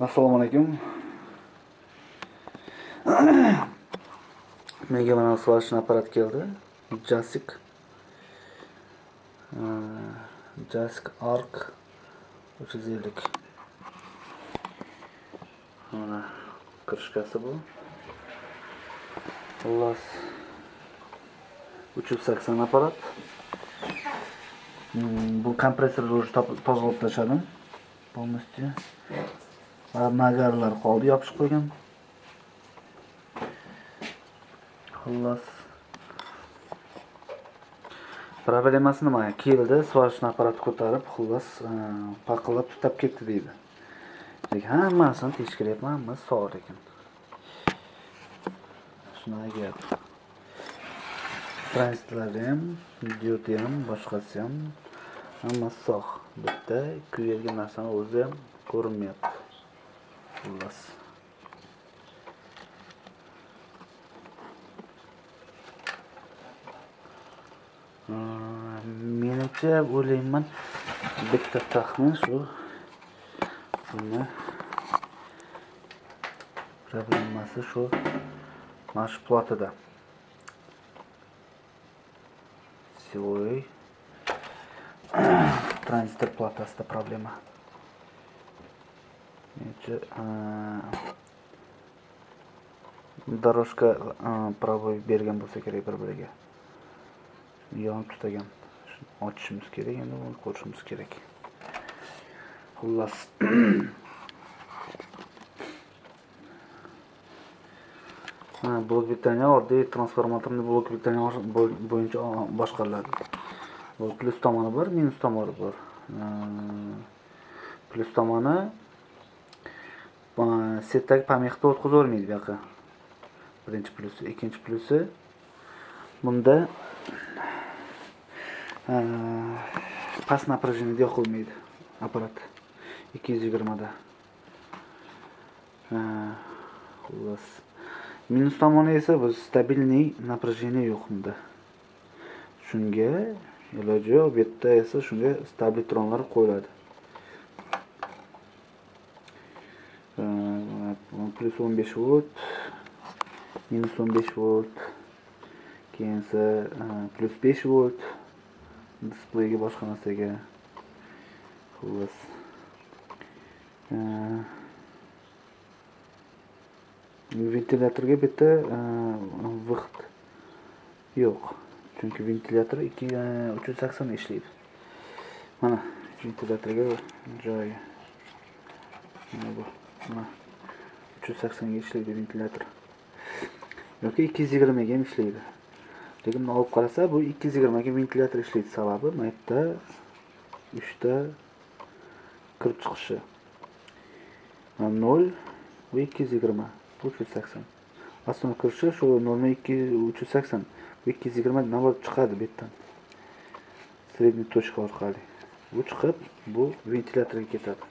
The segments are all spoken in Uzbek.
Assalomu alaykum. Menga mana swashni apparat keldi. Jasic Arc 350. Mana krishkasi bu. Xullas 380 apparat. Bu kompressorni уже tozalab tashladim. Полностью. Nagarlar qoldi, yopishib qo'ygan. Xullas problemasi nima? Keldi, swashni apparatni ko'tarib, xullas paqillab tutab ketdi deydi. Lekin hammasini tekshiryapman, hammasi sog' ekan. Shunaqa gap. Tranzitorlari ham, diodi ham, boshqasi ham hammasi sog'. Bitta kuygan narsani o'zi ham ko'rinmayapti. Xullas. Menimcha o'ylayman bitta taxmin shu. Buni problemasi shu mana shu platida. Силовой tranzistor platasida problema. Дорожка правой bergan bo'lsa kerak bir-biriga. Yonib tutagan. Shuni ochishimiz kerak, endi uni ko'rishimiz kerak. Xullas. Blok bitaniya oddiy transformatorning blok bitaniya bo'yicha boshqariladi. Bu plus tomoni bor, minus tomoni bor. Plus tomoni setdagi pamexni o'tkazavermaydi bu yoqqa. Birinchi plusi, ikkinchi plusi bunda past напряжение yoqilmaydi apparat 220 da. Xullas. Minus tomoni esa bu stabilniy напряжение yo'q bunda. Shunga iloji yo'q, bu yerda esa shunga stabilitronlar qo'yiladi. Plus 15 volt, minus 15 volt, keyin esa plus 5 volt displeyga boshqa narsaga. Xullas. Ventilyatorga bitta vaqt yo'q. Chunki ventilyator 380 ishlaydi. Mana ventilyatorga joyi. Mana bu. Mana 380 ga ishlaydi ventilyator. Yoki 220 ga ham ishlaydi. Lekin olib qarasa bu 220 ga ventilyator ishlaydi sababi mana yerda 3 ta kirib chiqishi. 0 va 220 380. Aslida kirishi shu 0.380 220 navbat chiqadi bu yerdan. Sredniy точка orqali. Bu chiqib, bu ventilyatorga ketadi.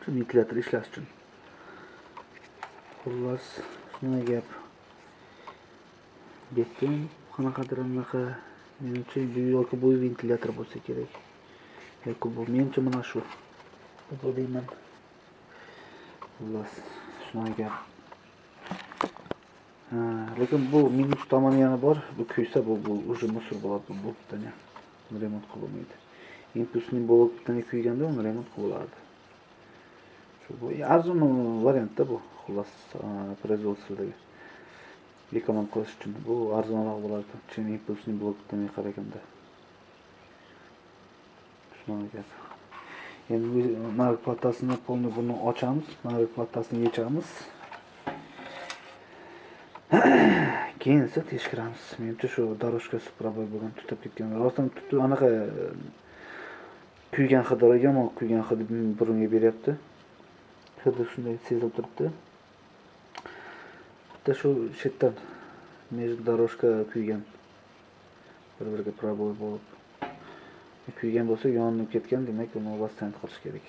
Shu ventilyator ishlash uchun. Xullas, shunday gap. Betdan qanaqadir anaqa menimcha bu yoki bu ventilyator bo'lsa kerak. Yoki bu menimcha mana shu. Bu deyman. Xullas, shunday gap. Lekin bu minus tomoni yana bor. Bu kuysa bu уже musor bo'ladi bu bitani. Remont qilolmaydi. Impulsning blokdan kuyganda uni remont qiladi. Shu bu arzon variantda bu. Xullas, производстводagi ekonom qilish uchun bu arzonroq bo'ladi. Chunki impulsning blokdan qaraganda. Shunday gap. Endi narx platasini polni buni ochamiz, narx platasini yechamiz. Keyin esa tekshiramiz. Menimcha shu дорожкасы proboy bo'lgan tutib ketgan. Rostdan tutib anaqa kuygan hidi, yomon kuygan hidi burunga beryapti. Hidi shunday sezilib turibdi. Bitta shu chetdan между дорожка kuygan. Bir-biriga proboy bo'lib. Kuygan bo'lsa yonib ketgan, demak uni vastant qilish kerak.